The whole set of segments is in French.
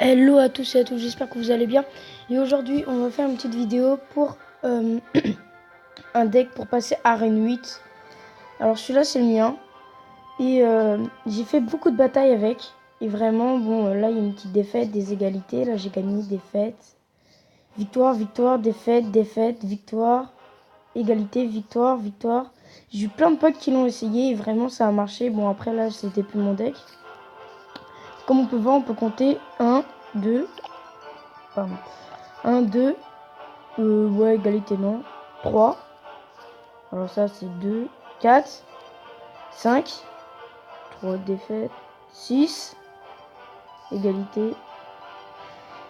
Hello à tous et à toutes, j'espère que vous allez bien. Et aujourd'hui, on va faire une petite vidéo pour un deck pour passer Arène 8. Alors celui-là, c'est le mien. Et j'ai fait beaucoup de batailles avec. Et vraiment, bon, là, il y a une petite défaite, des égalités. Là, j'ai gagné, défaite, victoire, victoire, défaite, défaite, victoire, égalité, victoire, victoire. J'ai eu plein de potes qui l'ont essayé et vraiment, ça a marché. Bon, après, là, c'était plus mon deck. Comme on peut voir, on peut compter 1, 2... Pardon. 1, 2, ouais, égalité non. 3, alors ça c'est 2, 4, 5, 3 défaites, 6, égalité.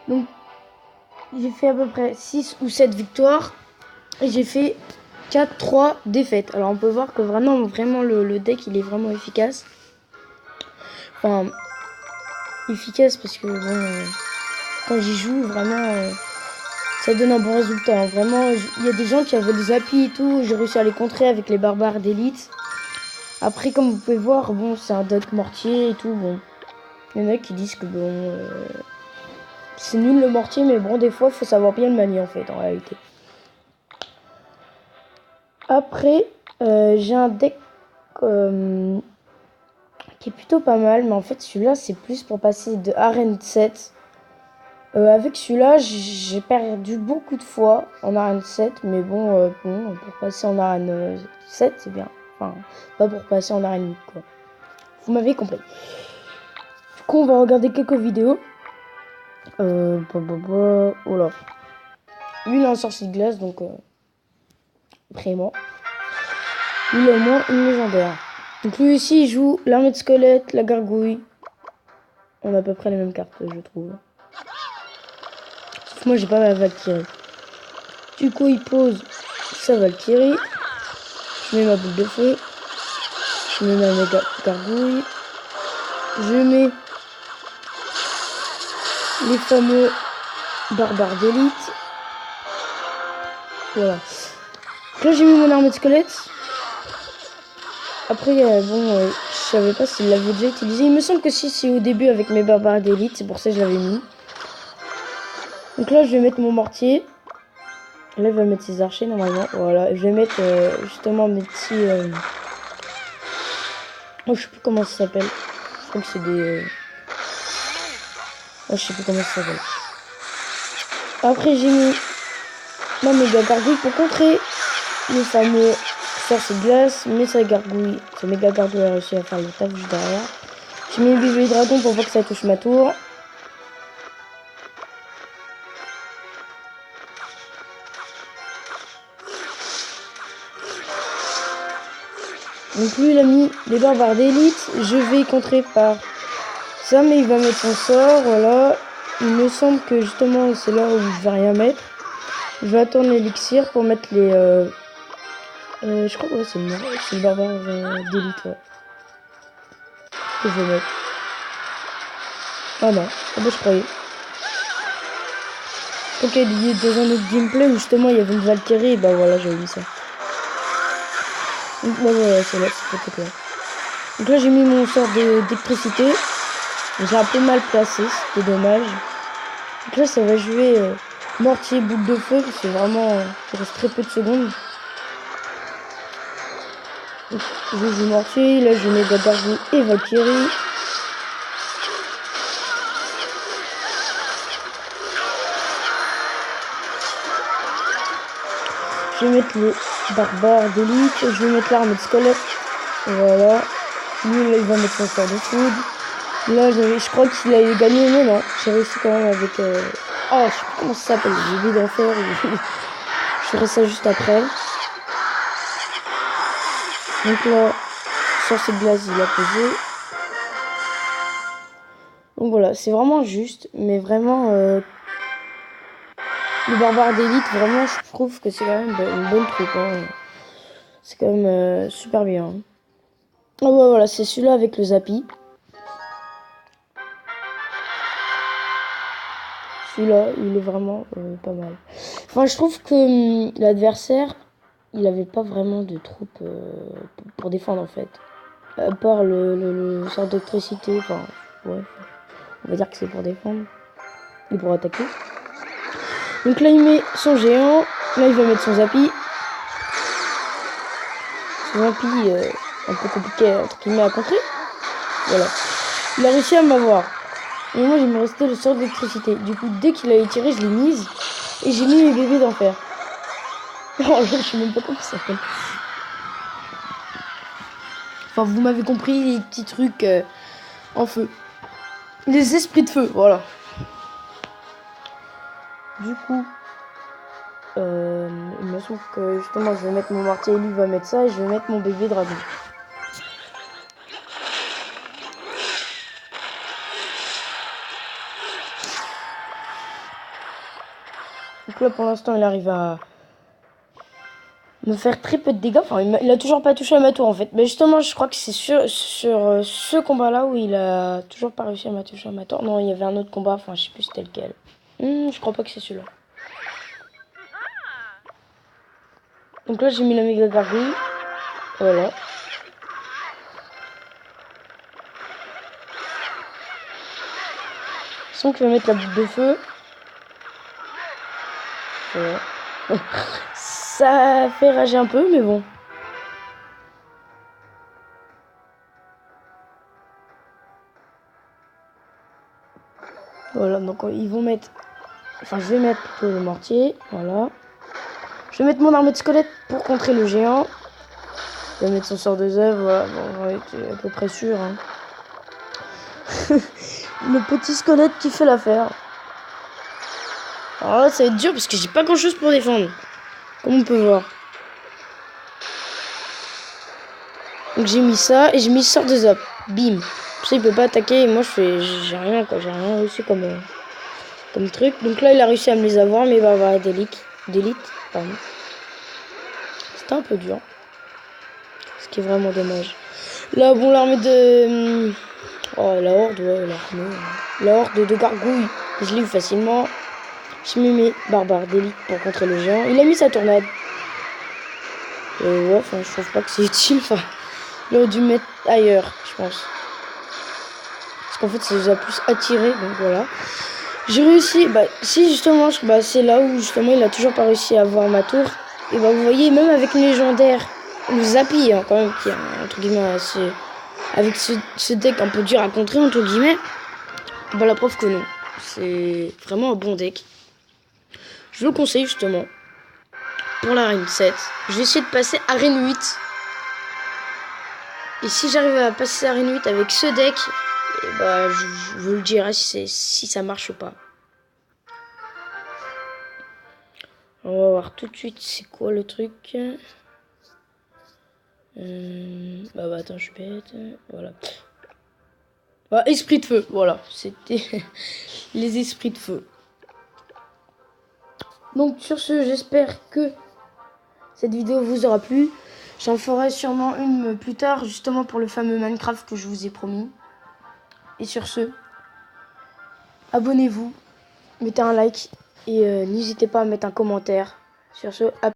Donc j'ai fait à peu près 6 ou 7 victoires et j'ai fait 4, 3 défaites. Alors on peut voir que vraiment le deck il est vraiment efficace. Enfin, efficace parce que bon, quand j'y joue vraiment... ça donne un bon résultat. Hein. Vraiment, il y a des gens qui avaient des applis et tout. J'ai réussi à les contrer avec les barbares d'élite. Après, comme vous pouvez voir, bon, c'est un deck mortier et tout. Bon, il y en a qui disent que bon, c'est nul le mortier, mais bon, des fois, il faut savoir bien le manier en fait, en réalité. Après, j'ai un deck qui est plutôt pas mal, mais en fait, celui-là, c'est plus pour passer de arène 7. Avec celui-là, j'ai perdu beaucoup de fois en arène 7, mais bon, pour passer en arène 7, c'est bien. Enfin, pas pour passer en arène 8, quoi. Vous m'avez compris. Du coup, on va regarder quelques vidéos. Oh là. Lui, il a un sorcier de glace, donc vraiment. Il a au moins une légendaire. Donc lui aussi, il joue l'armée de squelette, la gargouille. On a à peu près les mêmes cartes, je trouve. Sauf moi, j'ai pas ma Valkyrie. Du coup, il pose sa Valkyrie. Je mets ma boule de feu. Je mets ma méga gargouille. Je mets les fameux barbares d'élite. Voilà. Donc là, j'ai mis mon armée de squelette. Après, je savais pas s'il l'avait déjà utilisé. Il me semble que si, c'est au début avec mes barbares d'élite. C'est pour ça que je l'avais mis. Donc là, je vais mettre mon mortier. Là, il va mettre ses archers normalement. Voilà. Et je vais mettre justement mes petits... Oh, je sais plus comment ça s'appelle. Je crois que c'est des... Oh, je sais plus comment ça s'appelle. Après, j'ai mis ma méga gargouille pour contrer le fameux sorcier de glace. Mais sa gargouille, sa méga gargouille a réussi à faire le taf juste derrière. J'ai mis le bébé dragon pour pas que ça touche ma tour. Donc lui il a mis les barbares d'élite. Je vais contrer par ça, mais il va mettre son sort. Voilà. Il me semble que justement c'est là où je vais rien mettre. Je vais attendre l'élixir pour mettre les... je crois que ouais, c'est le barbare d'élite. Ouais. Que je vais mettre. Ah non, ah bah je croyais. Ok, il est dans un autre gameplay où justement il y avait une Valkyrie. Et bah voilà, j'avais mis ça. Donc voilà, c'est là, c'est pas clair. Donc là j'ai mis mon sort d'électricité. J'ai un peu mal placé, c'était dommage. Donc là ça va jouer mortier, boule de feu, parce que vraiment il reste très peu de secondes. Donc, je joue mortier, là je mets gargouille et Valkyrie. Je vais mettre le barbare d'élite, je vais mettre l'arme de squelette. Voilà. Lui là il va mettre son sort de foudre. Là je crois qu'il a gagné, mais non, j'ai réussi quand même avec... Oh, je sais pas comment ça s'appelle, j'ai oublié d'en faire. Je ferai ça juste après. Donc là, sorcier de glace, il a posé. Donc voilà, c'est vraiment juste, mais vraiment... le barbare d'élite, vraiment, je trouve que c'est quand même une bonne troupe. Hein. C'est quand même super bien. Ah bah voilà, c'est celui-là avec le Zappy. Celui-là, il est vraiment pas mal. Enfin, je trouve que l'adversaire, il avait pas vraiment de troupes pour défendre en fait. À part le sort d'électricité, enfin, ouais, on va dire que c'est pour défendre. il pourra attaquer. Donc là il met son géant, là il va mettre son Zappy. Son Zappy un peu compliqué entre guillemets à contrer. Voilà. Il a réussi à m'avoir. Et moi il me restait le sort d'électricité. Du coup dès qu'il a tiré je l'ai mise. Et j'ai mis mes bébés d'enfer. Oh là je sais même pas comment ça s'appelle. Enfin vous m'avez compris, les petits trucs en feu. Les esprits de feu, voilà. Du coup, il me semble que justement je vais mettre mon marteau et lui va mettre ça et je vais mettre mon bébé dragon. Donc là pour l'instant il arrive à me faire très peu de dégâts. Enfin il a toujours pas touché à ma tour en fait. Mais justement je crois que c'est sur ce combat là où il a toujours pas réussi à me toucher à ma tour. Non il y avait un autre combat, enfin je sais plus c'était lequel. Je crois pas que c'est celui-là. Donc là j'ai mis la méga gargouille. Voilà. Sans qu'il va mettre la boule de feu. Voilà. Ça fait rager un peu, mais bon. Voilà, donc ils vont mettre... Enfin, je vais mettre plutôt le mortier. Voilà. Je vais mettre mon armée de squelette pour contrer le géant. Je vais mettre son sort de zèbre. Voilà, bon, ouais, c'est à peu près sûr. Hein. Le petit squelette qui fait l'affaire. Alors là, ça va être dur parce que j'ai pas grand chose pour défendre. Comme on peut voir. Donc j'ai mis ça et j'ai mis sort de zap. Bim. Ça il peut pas attaquer et moi j'ai rien quoi. J'ai rien réussi comme truc. Donc là il a réussi à me les avoir mais il va avoir d'élite. Pardon. C'était un peu dur. Ce qui est vraiment dommage. Là bon l'armée de... Oh la horde, ouais l'armée. La horde de gargouilles. Je l'ai eu facilement. J'ai mis mes barbares d'élite pour contrer le géant. Il a mis sa tornade. Ouais, enfin je trouve pas que c'est utile. Enfin, il aurait dû mettre ailleurs, je pense. Parce qu'en fait ça les a plus attirés. Donc voilà. J'ai réussi. Bah si justement, c'est là où justement il a toujours pas réussi à avoir ma tour. Et bah vous voyez, même avec le légendaire, le Zappy hein, quand même, qui est entre guillemets assez... Avec ce deck un peu dur à contrer entre guillemets. Bah la preuve que non. C'est vraiment un bon deck. Je le conseille justement. Pour l'arène 7. Je vais essayer de passer arène 8. Et si j'arrive à passer arène 8 avec ce deck, et bah je vous le dirai si ça marche ou pas. On va voir tout de suite c'est quoi le truc. Bah attends, je suis bête. Voilà. Ah, esprit de feu, voilà. C'était les esprits de feu. Donc sur ce, j'espère que cette vidéo vous aura plu. J'en ferai sûrement une plus tard, justement pour le fameux Minecraft que je vous ai promis. Et sur ce, abonnez-vous, mettez un like et n'hésitez pas à mettre un commentaire. Sur ce, à